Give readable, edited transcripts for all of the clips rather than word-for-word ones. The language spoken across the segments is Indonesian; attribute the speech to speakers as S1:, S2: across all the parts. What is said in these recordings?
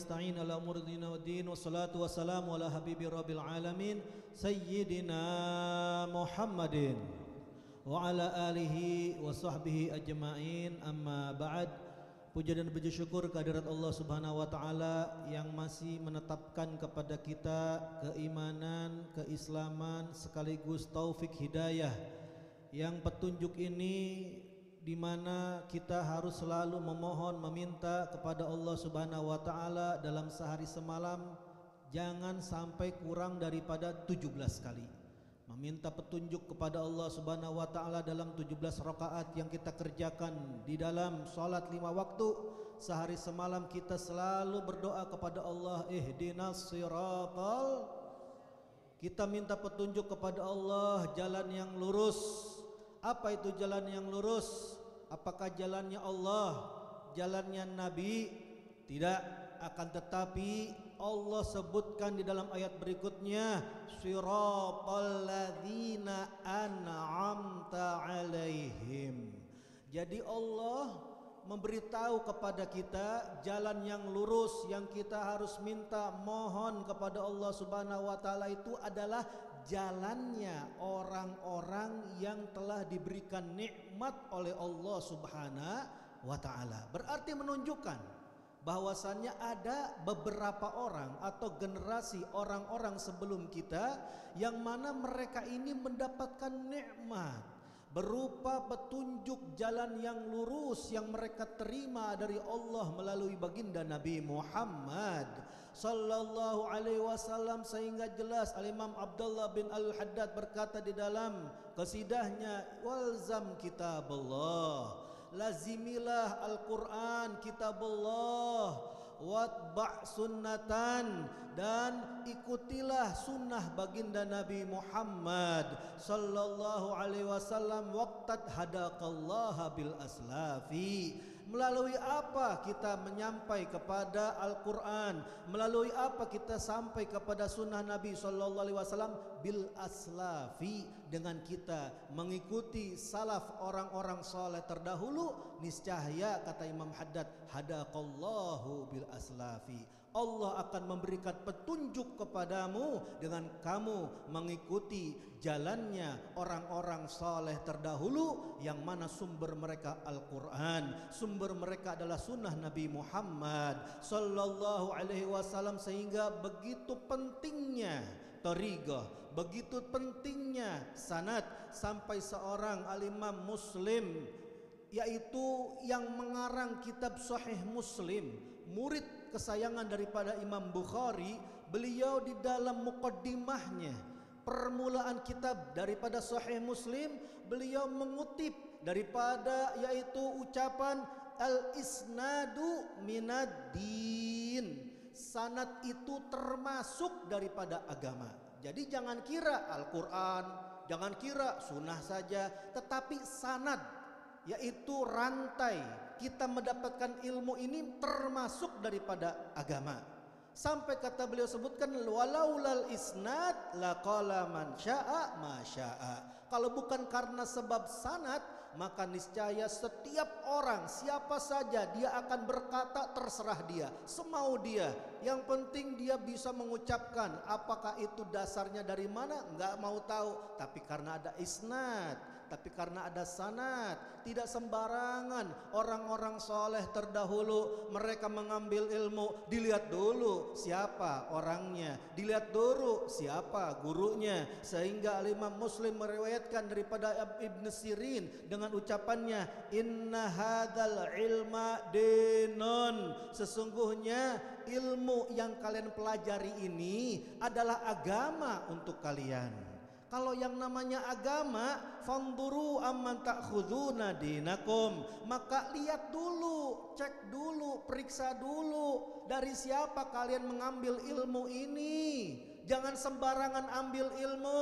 S1: nasta'in ala umuri dunya waddin wassalatu wassalamu ala habibi rabbil alamin sayyidina Muhammadin wa ala alihi wa sahbihi ajma'in. Amma ba'd. Puja dan puji syukur kehadirat Allah Subhanahu wa taala yang masih menetapkan kepada kita keimanan, keislaman sekaligus taufik hidayah. Yang petunjuk ini di mana kita harus selalu memohon meminta kepada Allah Subhanahu wa taala dalam sehari semalam jangan sampai kurang daripada 17 kali. Meminta petunjuk kepada Allah Subhanahu wa taala dalam 17 rakaat yang kita kerjakan di dalam salat 5 waktu. Sehari semalam kita selalu berdoa kepada Allah, ihdinas siratal. Kita minta petunjuk kepada Allah jalan yang lurus. Apa itu jalan yang lurus? Apakah jalannya Allah, jalannya Nabi? Tidak, akan tetapi Allah sebutkan di dalam ayat berikutnya, siratal ladzina an'amta alaihim. Jadi Allah memberitahu kepada kita jalan yang lurus yang kita harus minta mohon kepada Allah Subhanahu wa taala itu adalah jalannya orang-orang yang telah diberikan nikmat oleh Allah Subhanahu wa taala. Berarti menunjukkan bahwasannya ada beberapa orang atau generasi orang-orang sebelum kita yang mana mereka ini mendapatkan nikmat berupa petunjuk jalan yang lurus yang mereka terima dari Allah melalui baginda Nabi Muhammad sallallahu alaihi wasallam, sehingga jelas Al-Imam Abdullah bin Al-Haddad berkata di dalam qasidahnya, walzam kitabullah, lazimilah Al-Quran kitabullah, watba' sunnatan, dan ikutilah sunnah baginda Nabi Muhammad sallallahu alaihi wasallam, waqtad hadaqallaha bil aslafi. Melalui apa kita menyampai kepada Al-Quran? Melalui apa kita sampai kepada sunnah Nabi sallallahu alaihi wasallam? Bil aslafi, dengan kita mengikuti salaf orang-orang saleh terdahulu. Niscaya kata Imam Haddad, hadaqallahu bil aslafi, Allah akan memberikan petunjuk kepadamu dengan kamu mengikuti jalannya orang-orang saleh terdahulu yang mana sumber mereka Al-Quran, sumber mereka adalah sunnah Nabi Muhammad sallallahu alaihi wasallam. Sehingga begitu pentingnya thariqah, begitu pentingnya sanad, sampai seorang al-Imam Muslim, yaitu yang mengarang kitab Sahih Muslim, murid kesayangan daripada Imam Bukhari, beliau di dalam muqaddimahnya permulaan kitab daripada Sahih Muslim, beliau mengutip daripada yaitu ucapan al-isnadu minad din, sanad itu termasuk daripada agama. Jadi jangan kira Al-Quran, jangan kira sunnah saja, tetapi sanad yaitu rantai kita mendapatkan ilmu ini termasuk daripada agama. Sampai kata beliau sebutkan, walaulal isnad laqala man syaa ma syaa. Kalau bukan karena sebab sanad, maka niscaya setiap orang siapa saja dia akan berkata terserah dia, semau dia. Yang penting dia bisa mengucapkan, apakah itu dasarnya dari mana enggak mau tahu, tapi karena ada isnad, tapi karena ada sanad. Tidak sembarangan orang-orang soleh terdahulu mereka mengambil ilmu, dilihat dulu siapa orangnya, dilihat dulu siapa gurunya. Sehingga Imam Muslim meriwayatkan daripada Ibn Sirin dengan ucapannya, inna hadzal ilma dinun, sesungguhnya ilmu yang kalian pelajari ini adalah agama untuk kalian. Kalau yang namanya agama, fanduru amman ta'khuduna dinakum, maka lihat dulu, cek dulu, periksa dulu dari siapa kalian mengambil ilmu ini. Jangan sembarangan ambil ilmu.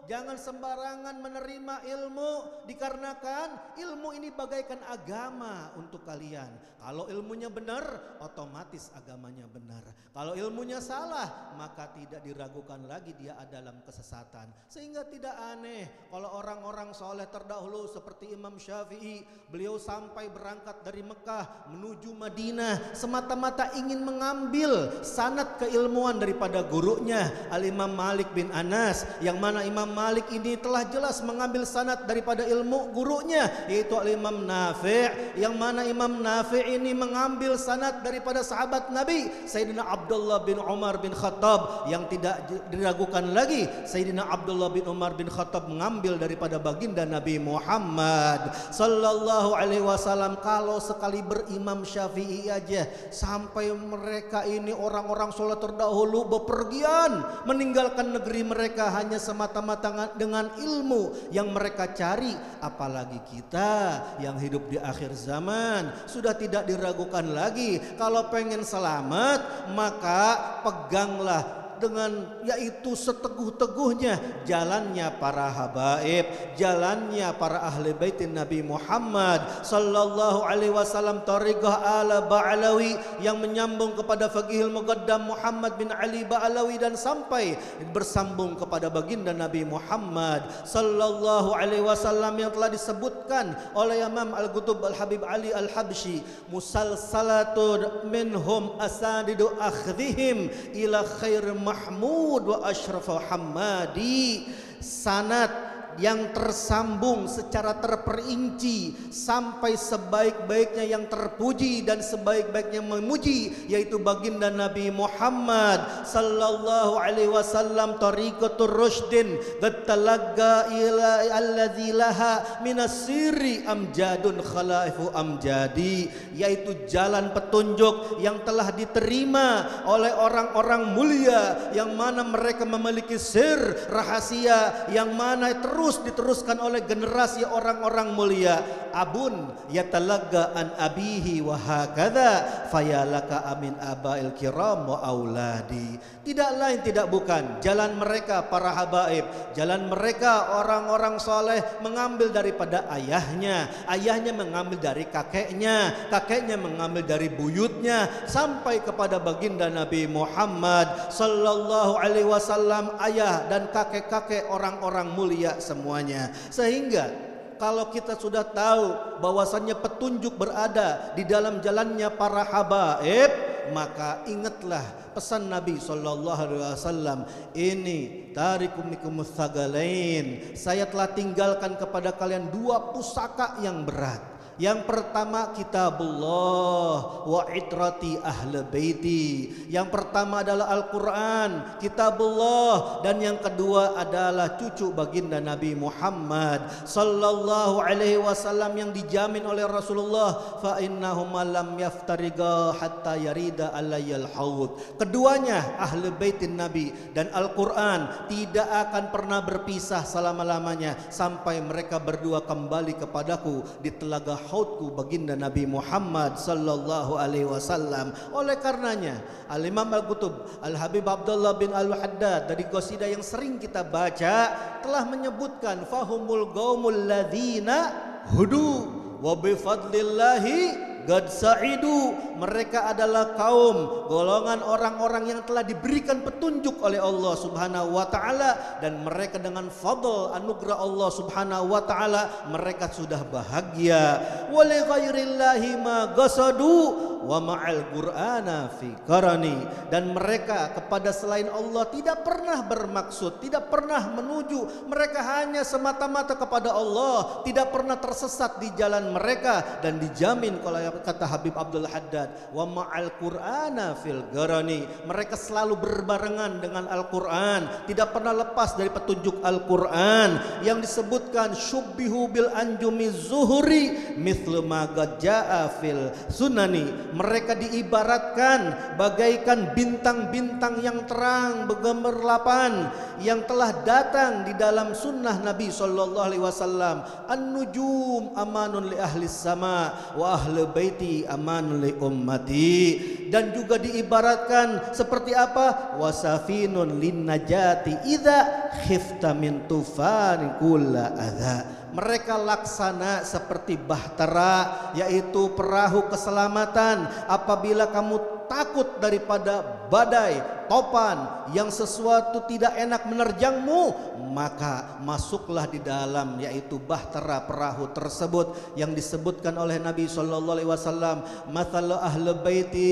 S1: Jangan sembarangan menerima ilmu, dikarenakan ilmu ini bagaikan agama untuk kalian. Kalau ilmunya benar, otomatis agamanya benar. Kalau ilmunya salah, maka tidak diragukan lagi dia dalam kesesatan. Sehingga tidak aneh kalau orang-orang soleh terdahulu seperti Imam Syafi'i, beliau sampai berangkat dari Mekah menuju Madinah semata-mata ingin mengambil sanad keilmuan daripada gurunya Al-Imam Malik bin Anas, yang mana Imam Malik ini telah jelas mengambil sanad daripada ilmu gurunya yaitu Al-Imam Nafi', yang mana Imam Nafi' ini mengambil sanad daripada sahabat Nabi Sayyidina Abdullah bin Umar bin Khattab, yang tidak diragukan lagi Sayyidina Abdullah bin Umar bin Khattab mengambil daripada baginda Nabi Muhammad sallallahu alaihi wasallam. Kalau sekali berimam Syafi'i aja sampai mereka ini orang-orang soleh terdahulu bepergian meninggalkan negeri mereka hanya semata-mata dengan ilmu yang mereka cari, apalagi kita yang hidup di akhir zaman. Sudah tidak diragukan lagi, kalau pengen selamat maka peganglah dengan yaitu seteguh-teguhnya jalannya para habaib, jalannya para ahli baitin Nabi Muhammad sallallahu alaihi wasallam, tariqah ala Ba'alawi yang menyambung kepada Faqihul Muqaddam Muhammad bin Ali Ba'alawi dan sampai bersambung kepada baginda Nabi Muhammad sallallahu alaihi wasallam yang telah disebutkan oleh Imam Al-Qutub Al-Habib Ali Al-Habsyi, musalsalatun minhum asadidu akhdhihim ila khair Mahmud wa Ashraful Hammadi, sanad yang tersambung secara terperinci sampai sebaik-baiknya yang terpuji dan sebaik-baiknya memuji yaitu baginda Nabi Muhammad sallallahu alaihi wasallam, tariqatur rusydin gattalagga ila alladzi laha minasiri amjadun khalaifu amjadi, yaitu jalan petunjuk yang telah diterima oleh orang-orang mulia yang mana mereka memiliki sir rahasia yang mana terus diteruskan oleh generasi orang-orang mulia. Abun yatalagga an abihi wa hakadha fayalaka amin abail kiram wa auladi. Tidak lain tidak bukan jalan mereka para habaib, jalan mereka orang-orang soleh mengambil daripada ayahnya, ayahnya mengambil dari kakeknya, kakeknya mengambil dari buyutnya sampai kepada baginda Nabi Muhammad sallallahu alaihi wasallam, ayah dan kakek-kakek orang-orang mulia semuanya. Sehingga kalau kita sudah tahu bahwasannya petunjuk berada di dalam jalannya para habaib, maka ingatlah pesan Nabi sallallahu alaihi wasallam, ini tarikumikum tsagalain, saya telah tinggalkan kepada kalian dua pusaka yang berat. Yang pertama kitabullah wa itrati ahli baiti. Yang pertama adalah Al-Quran, kitabullah, dan yang kedua adalah cucu baginda Nabi Muhammad sallallahu alaihi wasallam yang dijamin oleh Rasulullah, fa innahum lam yaftariga hatta yarida alayyal haud. Keduanya ahli baitin Nabi dan Al-Quran tidak akan pernah berpisah selama-lamanya sampai mereka berdua kembali kepadaku di telaga haudku baginda Nabi Muhammad sallallahu alaihi wasallam. Oleh karenanya Al-Imam Al-Qutub Al-Habib Abdullah bin Al-Haddad dari qasidah yang sering kita baca telah menyebutkan fahumul qaumul ladzina hudu wa bi fadlillahi qad sa'idu, mereka adalah kaum golongan orang-orang yang telah diberikan petunjuk oleh Allah Subhanahu wa taala, dan mereka dengan fadl anugerah Allah Subhanahu wa taala mereka sudah bahagia. Wa li ghairillahi ma qasadu wa ma'al qur'ana fi qarani, dan mereka kepada selain Allah tidak pernah bermaksud, tidak pernah menuju, mereka hanya semata-mata kepada Allah, tidak pernah tersesat di jalan mereka, dan dijamin kalau kata Habib Abdul Haddad wa ma'al qur'ana fil qarani, mereka selalu berbarengan dengan Al-Qur'an, tidak pernah lepas dari petunjuk Al-Qur'an yang disebutkan syubbihu bil anjumi zuhuri mithlu ma qad jaa fil sunani, mereka diibaratkan bagaikan bintang-bintang yang terang bergemerlapan yang telah datang di dalam sunnah Nabi sallallahu alaihi wasallam. An-nujum amanun li ahli sama wa ahli baiti amanul li ummati. Dan juga diibaratkan seperti apa? Wasafinun lin najati idza khifta min tufan kulla adza. Mereka laksana seperti bahtera, yaitu perahu keselamatan. Apabila kamu takut daripada badai, topan, yang sesuatu tidak enak menerjangmu, maka masuklah di dalam, yaitu bahtera perahu tersebut yang disebutkan oleh Nabi sallallahu alaihi wasallam, mathalu ahli baiti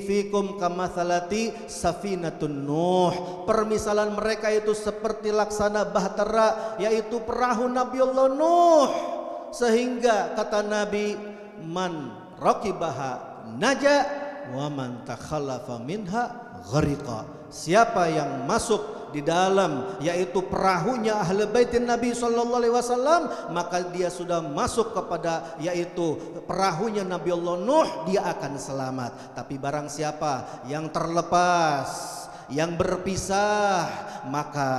S1: fikum kamathalati safinatun Nuh. Permisalan mereka itu seperti laksana bahtera, yaitu perahu Nabi Allah Nuh. Sehingga kata Nabi, man raqibaha naja wa man takhallafa minha ghariqa. Siapa yang masuk di dalam, yaitu perahunya ahli baitin Nabi sallallahu alaihi wasallam, maka dia sudah masuk kepada, yaitu perahunya Nabi Allah Nuh, dia akan selamat. Tapi barang siapa yang terlepas, yang berpisah, maka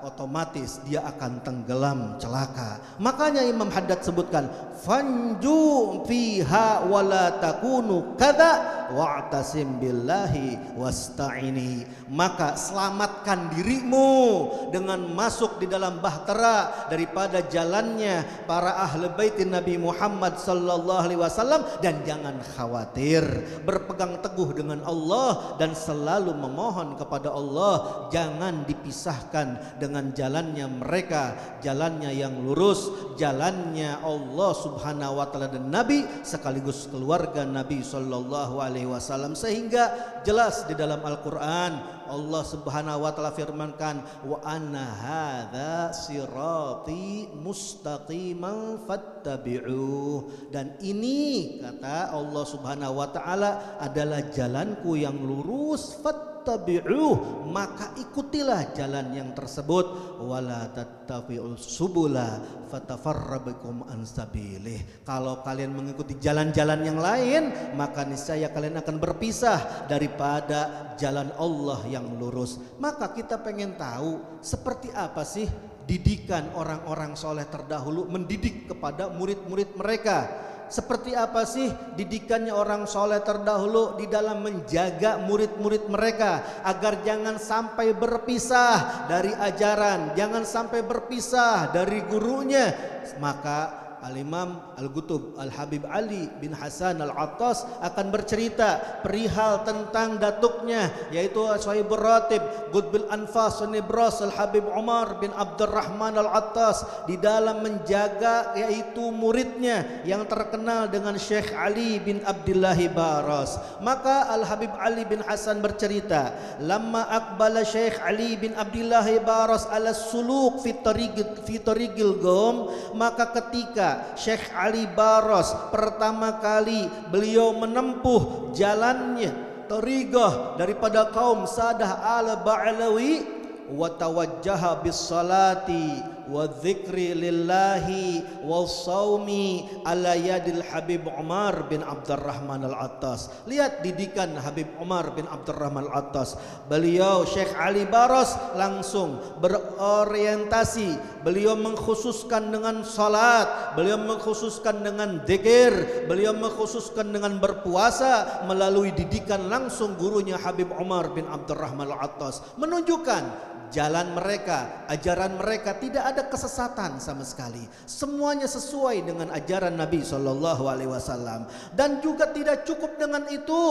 S1: otomatis dia akan tenggelam, celaka. Makanya Imam Haddad sebutkan, fanju fiha wala takunu kada wa'tasim billahi wasta'ini. Maka selamatkan dirimu dengan masuk di dalam bahtera daripada jalannya para ahli baitin Nabi Muhammad sallallahu alaihi wasallam, dan jangan khawatir, berpegang teguh dengan Allah dan selalu memohon kepada Allah, jangan dipisahkan dengan jalannya mereka, jalannya yang lurus, jalannya Allah Subhanahu wa taala dan Nabi sekaligus keluarga Nabi sallallahu alaihi wasallam. Sehingga jelas di dalam Al-Qur'an Allah Subhanahu wa taala firmankan, wa anna hadza sirati mustaqiman fattabi'uh. Dan ini kata Allah Subhanahu wa taala adalah jalanku yang lurus, fattabi'uh, maka ikutilah jalan yang tersebut, wala tattabi'us subula fatafarrabakum an sabilih. Kalau kalian mengikuti jalan-jalan yang lain, maka niscaya kalian akan berpisah daripada jalan Allah yang lurus. Maka kita pengen tahu seperti apa sih didikan orang-orang soleh terdahulu mendidik kepada murid-murid mereka. Seperti apa sih didikannya orang soleh terdahulu di dalam menjaga murid-murid mereka agar jangan sampai berpisah dari ajaran, jangan sampai berpisah dari gurunya. Maka Al-Imam Al-Qutub Al-Habib Ali bin Hasan Al-Attas akan bercerita perihal tentang datuknya, yaitu Sahibur Ratib Qutbil Anfas Nibras Al-Habib Umar bin Abdurrahman Al-Attas di dalam menjaga, yaitu muridnya yang terkenal dengan Syekh Ali bin Abdullah Baras. Maka Al-Habib Ali bin Hasan bercerita, lamma aqbala Syekh Ali bin Abdullah Baras ala suluk fi tariqil gom, maka ketika Syekh Ali Baras pertama kali beliau menempuh jalannya tariqah daripada kaum Sadah al-Ba'lawi, wa tawajjaha bis salati wa dzikri lillahi wa shaumi ala yadil Habib Umar bin Abdurrahman Al-Attas. Lihat didikan Habib Umar bin Abdurrahman Al-Attas. Beliau Syekh Ali Baras langsung berorientasi, beliau mengkhususkan dengan salat, beliau mengkhususkan dengan zikir, beliau mengkhususkan dengan berpuasa melalui didikan langsung gurunya Habib Umar bin Abdurrahman Al-Attas, menunjukkan jalan mereka, ajaran mereka tidak ada kesesatan sama sekali. Semuanya sesuai dengan ajaran Nabi sallallahu alaihi wasallam. Dan juga tidak cukup dengan itu,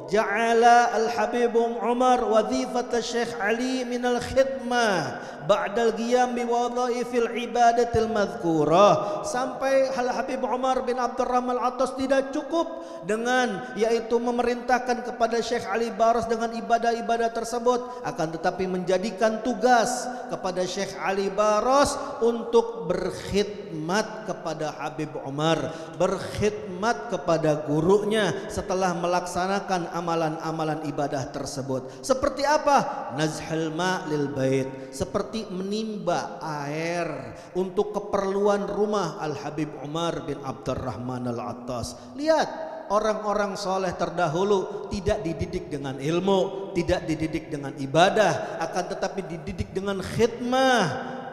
S1: ja'ala Al-Habib Umar wadhifat Syekh Ali min al-khidmah ba'dal qiyam bi wadhaifil ibadatil madhkurah. Sampai Al-Habib Umar bin Abdurrahman Al-Attas tidak cukup dengan, yaitu memerintahkan kepada Syekh Ali Baras dengan ibadah-ibadah tersebut, akan tetapi menjadikan tugas kepada Syekh Ali Baras untuk berkhidmat kepada Habib Umar, berkhidmat kepada gurunya setelah melaksanakan amalan-amalan ibadah tersebut. Seperti apa? Nazhul ma' lil bait, seperti menimba air untuk keperluan rumah Al-Habib Umar bin Abdurrahman Al-Attas. Lihat, orang-orang soleh terdahulu tidak dididik dengan ilmu, tidak dididik dengan ibadah, akan tetapi dididik dengan khidmah,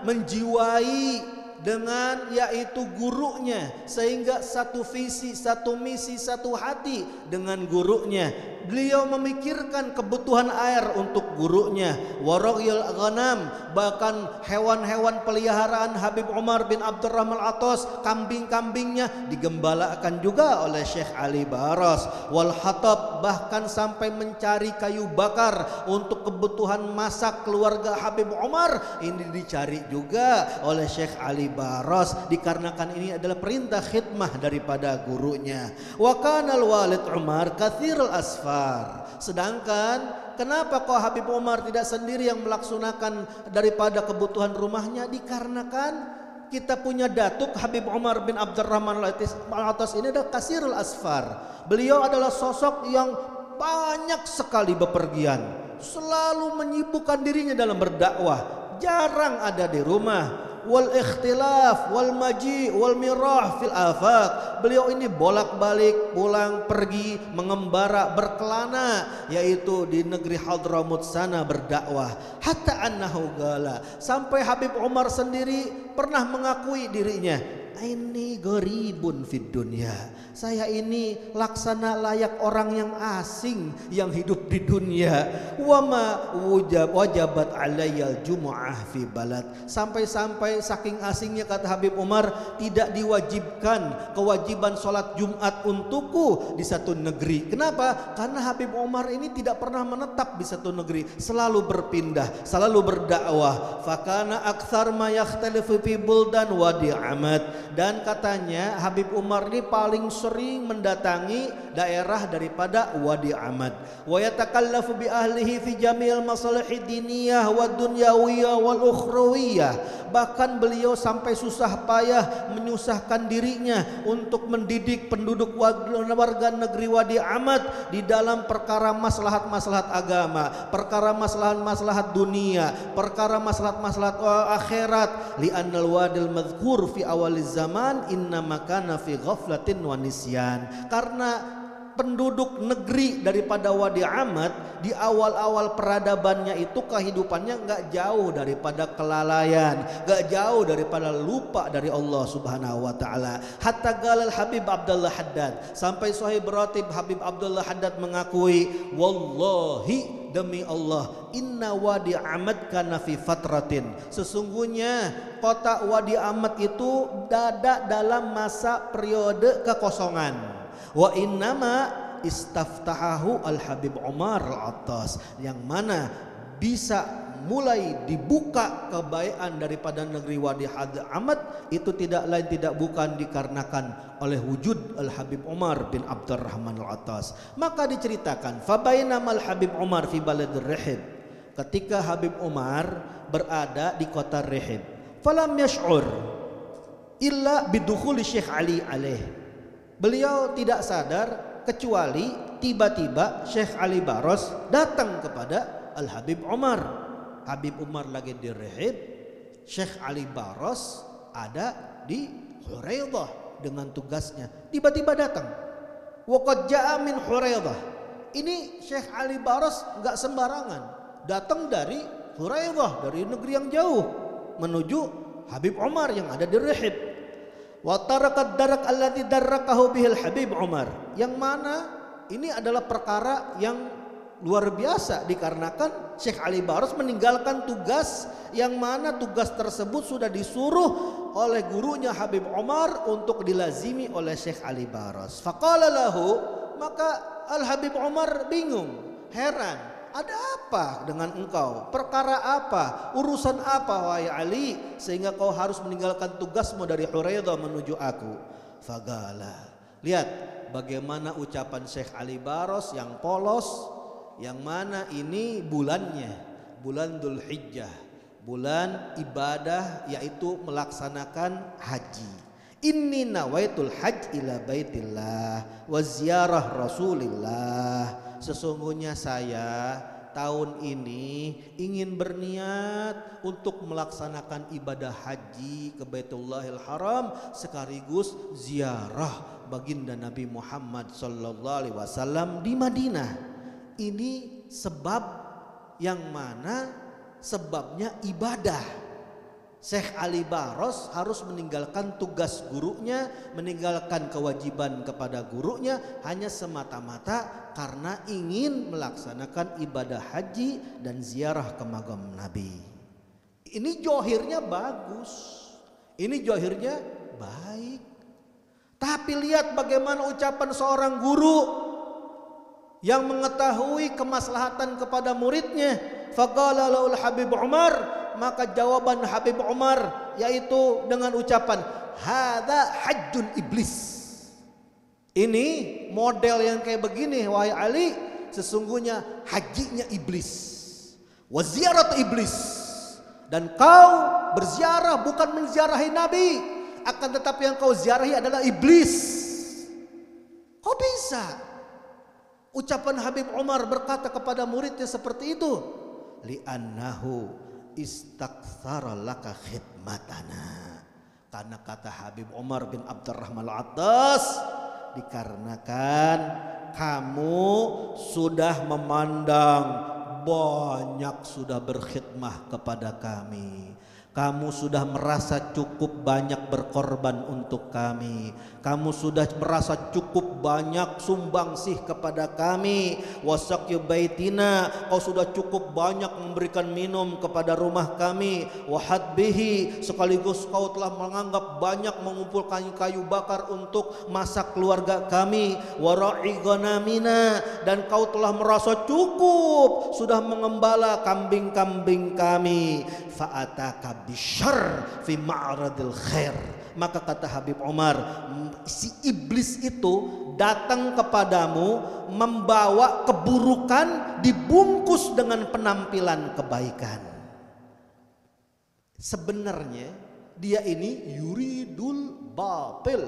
S1: menjiwai dengan yaitu gurunya, sehingga satu visi, satu misi, satu hati dengan gurunya. Beliau memikirkan kebutuhan air untuk gurunya, waraqil ghanam, bahkan hewan-hewan peliharaan Habib Umar bin Abdurrahman Al-Attas, kambing-kambingnya digembalakan juga oleh Syekh Ali Baros. Wal hatab, bahkan sampai mencari kayu bakar untuk kebutuhan masak keluarga Habib Umar, ini dicari juga oleh Syekh Ali Baros, dikarenakan ini adalah perintah khidmah daripada gurunya. Wa kana al-walid Umar katsirul asfar. Sedangkan kenapa kok Habib Umar tidak sendiri yang melaksanakan daripada kebutuhan rumahnya? Dikarenakan kita punya datuk Habib Umar bin Abdurrahman Al-Attas ini adalah kasirul asfar. Beliau adalah sosok yang banyak sekali bepergian, selalu menyibukkan dirinya dalam berdakwah, jarang ada di rumah. Wal ikhtilaf wal maji wal mirah fil afaq, beliau ini bolak-balik pulang pergi mengembara berkelana, yaitu di negeri Hadramut sana berdakwah. Hatta annahu gala, sampai Habib Umar sendiri pernah mengakui dirinya, ini gharibun fid dunya, saya ini laksana layak orang yang asing yang hidup di dunia. Wama wajabat alayyal jumu'ah fi balad, sampai-sampai saking asingnya kata Habib Umar, tidak diwajibkan kewajiban sholat Jumat untukku di satu negeri. Kenapa? Karena Habib Umar ini tidak pernah menetap di satu negeri, selalu berpindah, selalu berdakwah. Fakana aktsar ma yakhtalifu fi buldan Wadi Ahmad, dan katanya Habib Umar ini paling sering mendatangi daerah daripada Wadi Ahmad. Wa yatakallafu bi ahlihi fi jamil masalih diniyah wa dunyawiyah wal ukhrawiyah, bahkan beliau sampai susah payah menyusahkan dirinya untuk mendidik penduduk warga negeri Wadi Ahmad di dalam perkara maslahat-maslahat agama, perkara maslahat-maslahat dunia, perkara maslahat-maslahat akhirat. Li'annal wadil madhkur fi awaliz zaman inna makana fi ghaflatin wa nisyan, karena penduduk negeri daripada Wadi Ahmad di awal-awal peradabannya itu kehidupannya nggak jauh daripada kelalaian, nggak jauh daripada lupa dari Allah Subhanahu wa taala. Hatta galal Habib Abdullah Haddad, sampai sahib ratib Habib Abdullah Haddad mengakui, wallahi demi Allah, inna Wadi Ahmad kana fi fatratin, sesungguhnya kota Wadi Ahmad itu ada dalam masa periode kekosongan. Wa innama istaftahahu al-Habib Umar Al-Attas, yang mana bisa mulai dibuka kebaikan daripada negeri Wadi Ahmad itu tidak lain tidak bukan dikarenakan oleh wujud Al-Habib Umar bin Abdurrahman Al-Attas. Maka diceritakan, fabainamal Habib Umar fi baladir Rihib, ketika Habib Umar berada di kota Rihib, falam yash'ur illa bidukhuli Syekh Ali alaih, beliau tidak sadar kecuali tiba-tiba Syekh Ali Baros datang kepada Al-Habib Umar. Habib Umar lagi di Rihib, Syekh Ali Baros ada di Huraidah dengan tugasnya, tiba-tiba datang. Wa qad ja'a min Huraidah, ini Syekh Ali Baros enggak sembarangan, datang dari Huraidah, dari negeri yang jauh menuju Habib Umar yang ada di Rihib. Wa tarakat darak alladzi darrakahu bihil Habib Umar, yang mana ini adalah perkara yang luar biasa dikarenakan Syekh Ali Baros meninggalkan tugas yang mana tugas tersebut sudah disuruh oleh gurunya Habib Umar untuk dilazimi oleh Syekh Ali Baros. Faqala lahu, maka Al Habib Umar bingung, heran, ada apa dengan engkau? Perkara apa? Urusan apa wahai Ali sehingga kau harus meninggalkan tugasmu dari Huraidah menuju aku? Fagala. Lihat bagaimana ucapan Syekh Ali Baros yang polos, yang mana ini bulannya bulan Dzulhijjah, bulan ibadah, yaitu melaksanakan haji. Inni nawaitul hajj ila baitillah wa ziyarah Rasulillah, sesungguhnya saya tahun ini ingin berniat untuk melaksanakan ibadah haji ke Baitullahil Haram sekaligus ziarah baginda Nabi Muhammad sallallahu alaihi wasallam di Madinah. Ini sebab yang mana sebabnya ibadah. Syekh Ali Baros harus meninggalkan tugas gurunya, meninggalkan kewajiban kepada gurunya hanya semata-mata karena ingin melaksanakan ibadah haji dan ziarah ke makam Nabi. Ini johirnya bagus, ini johirnya baik. Tapi lihat bagaimana ucapan seorang guru yang mengetahui kemaslahatan kepada muridnya. Faqala lahul Habib Umar, maka jawaban Habib Umar yaitu dengan ucapan hadza hajjun iblis. Ini model yang kayak begini, wahai Ali, sesungguhnya hajinya iblis, wa ziyarat iblis. Dan kau berziarah bukan menziarahi Nabi, akan tetapi yang kau ziarahi adalah iblis. Kok bisa ucapan Habib Umar berkata kepada muridnya seperti itu? Li'annahu istaktsara laka khidmatana. Karena kata Habib Umar bin Abdurrahman Al-Attas, dikarenakan kamu sudah memandang banyak sudah berkhidmah kepada kami, kamu sudah merasa cukup banyak berkorban untuk kami, kamu sudah merasa cukup banyak sumbangsih kepada kami, wasaqyu baitina, kau sudah cukup banyak memberikan minum kepada rumah kami, wahadbihi, sekaligus kau telah menganggap banyak mengumpulkan kayu bakar untuk masak keluarga kami, wara'i ghanamina, dan kau telah merasa cukup sudah mengembala kambing-kambing kami, fa'ataka bisyarr fi ma'radil khair. Maka kata Habib Umar, si iblis itu datang kepadamu membawa keburukan dibungkus dengan penampilan kebaikan. Sebenarnya dia ini yuridul batil,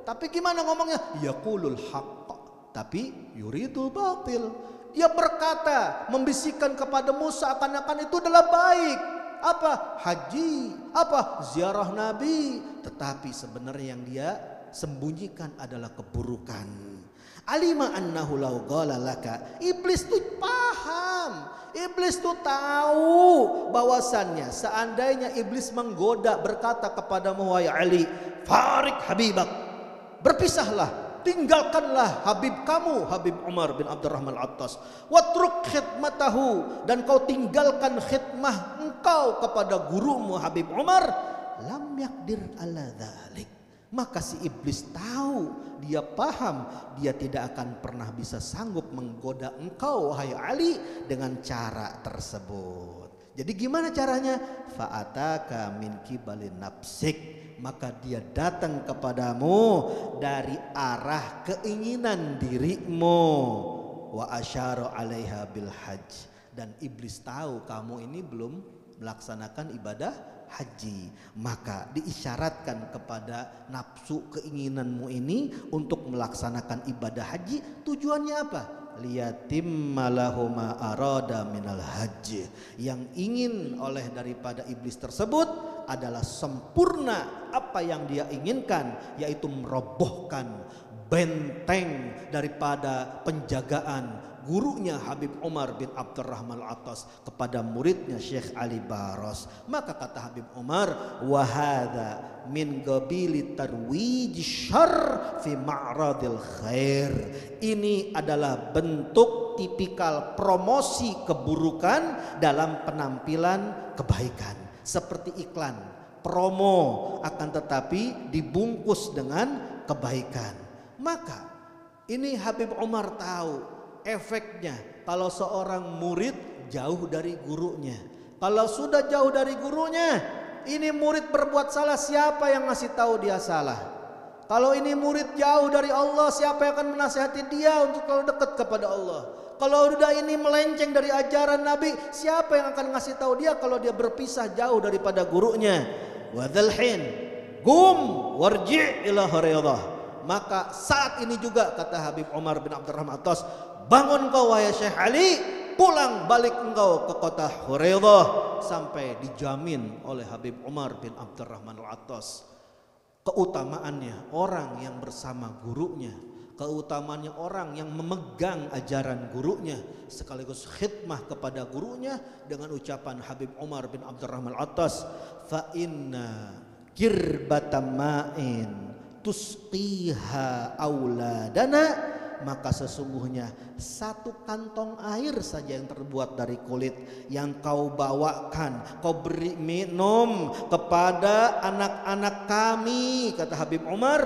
S1: tapi gimana ngomongnya? Yaqulul haqq, tapi yuridul batil. Dia berkata, membisikkan kepadamu seakan-akan itu adalah baik. Apa? Haji, apa? Ziarah Nabi. Tetapi sebenarnya yang dia sembunyikan adalah keburukan. Alima annahu law qala laka, iblis tuh paham, iblis tuh tahu bahwasannya seandainya iblis menggoda berkata kepadamu, wahai Ali, farik habibak, berpisahlah, tinggalkanlah Habib kamu, Habib Umar bin Abdurrahman Al-Attas, watruk khidmatahu, dan kau tinggalkan khidmah engkau kepada gurumu Habib Umar, lam yakdir ala dzalik. Maka si iblis tahu, dia paham, dia tidak akan pernah bisa sanggup menggoda engkau wahai Ali dengan cara tersebut. Jadi gimana caranya? Fa'ataka min kibalin nafsik, maka dia datang kepadamu dari arah keinginan dirimu. Wa asyara 'alaiha bil hajj, dan iblis tahu kamu ini belum melaksanakan ibadah haji, maka diisyaratkan kepada nafsu keinginanmu ini untuk melaksanakan ibadah haji. Tujuannya apa? Liyatimma lahu ma arada minal haji, yang ingin oleh daripada iblis tersebut adalah sempurna apa yang dia inginkan, yaitu merobohkan benteng daripada penjagaan gurunya Habib Umar bin Abdurrahman Al-Attas kepada muridnya Syekh Ali Baros. Maka kata Habib Umar, wa hadza min qabili tarwij syarr fi ma'radil khair. Ini adalah bentuk tipikal promosi keburukan dalam penampilan kebaikan. Seperti iklan, promo, akan tetapi dibungkus dengan kebaikan. Maka ini Habib Umar tahu efeknya kalau seorang murid jauh dari gurunya. Kalau sudah jauh dari gurunya, ini murid berbuat salah, siapa yang ngasih tahu dia salah? Kalau ini murid jauh dari Allah, siapa yang akan menasihati dia untuk kalau dekat kepada Allah? Kalau sudah ini melenceng dari ajaran Nabi, siapa yang akan ngasih tahu dia kalau dia berpisah jauh daripada gurunya? Wadzalhin gum warji' ila Huraidah. Maka saat ini juga kata Habib Umar bin Abdurrahman Al-Attas, bangun kau wahai Syekh Ali, pulang balik engkau ke kota Huraidah, sampai dijamin oleh Habib Umar bin Abdurrahman Al-Attas keutamaannya orang yang bersama gurunya. keutamaannya orang yang memegang ajaran gurunya sekaligus khidmah kepada gurunya dengan ucapan Habib Umar bin Abdurrahman Al-Attas, fa inna kirbatam ma'in tusqiha auladana, maka sesungguhnya satu kantong air saja yang terbuat dari kulit yang kau bawakan, kau beri minum kepada anak-anak kami, kata Habib Umar,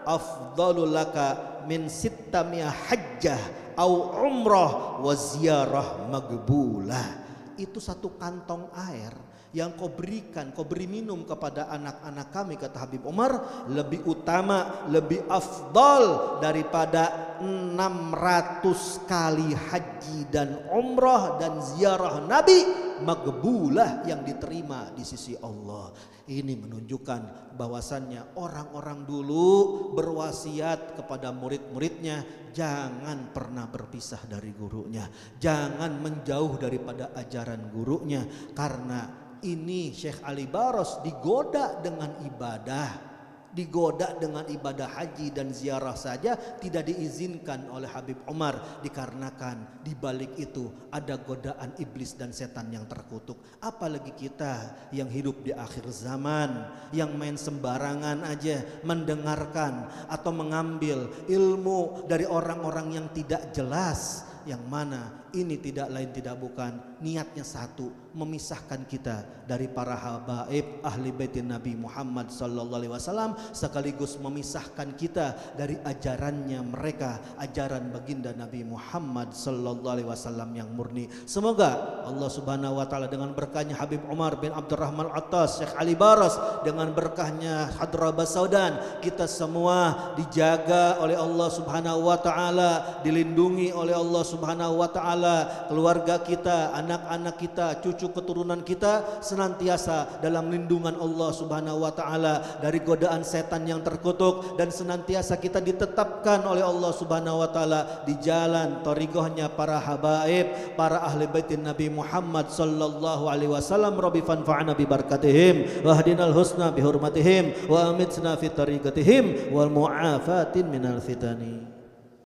S1: afdalul laka min sittamia hajjah au umrah wa ziyarah magbulah. Itu satu kantong air yang kau berikan, kau beri minum kepada anak-anak kami, kata Habib Umar, lebih utama, lebih afdal daripada 600 kali haji dan umrah dan ziarah Nabi magbulah yang diterima di sisi Allah. Ini menunjukkan bahwasannya orang-orang dulu berwasiat kepada murid-muridnya, jangan pernah berpisah dari gurunya, jangan menjauh daripada ajaran gurunya, karena ini Syekh Ali Baros digoda dengan ibadah, digoda dengan ibadah haji dan ziarah saja tidak diizinkan oleh Habib Umar, dikarenakan di balik itu ada godaan iblis dan setan yang terkutuk. Apalagi kita yang hidup di akhir zaman, yang main sembarangan aja mendengarkan atau mengambil ilmu dari orang-orang yang tidak jelas, yang mana ini tidak lain tidak bukan niatnya satu, memisahkan kita dari para habaib ahli baitin Nabi Muhammad sallallahu alaihi wasallam, sekaligus memisahkan kita dari ajarannya mereka, ajaran baginda Nabi Muhammad sallallahu alaihi wasallam yang murni. Semoga Allah Subhanahu wa taala dengan berkahnya Habib Umar bin Abdurrahman Al-Attas, Syekh Ali Baros, dengan berkahnya Hadrabas Saudan, kita semua dijaga oleh Allah Subhanahu wa taala, dilindungi oleh Allah Subhanahu wa taala, keluarga kita, anak-anak kita, cucu keturunan kita senantiasa dalam lindungan Allah Subhanahu wa taala dari godaan setan yang terkutuk, dan senantiasa kita ditetapkan oleh Allah Subhanahu wa taala di jalan thariqahnya para habaib, para ahli baitin Nabi Muhammad sallallahu alaihi wasallam. Rabbi fanfa'na bi barakatihim wa hadinal husna bi hurmatihim wa amitna fi thariqatihim wal mu'afatin minal fitani.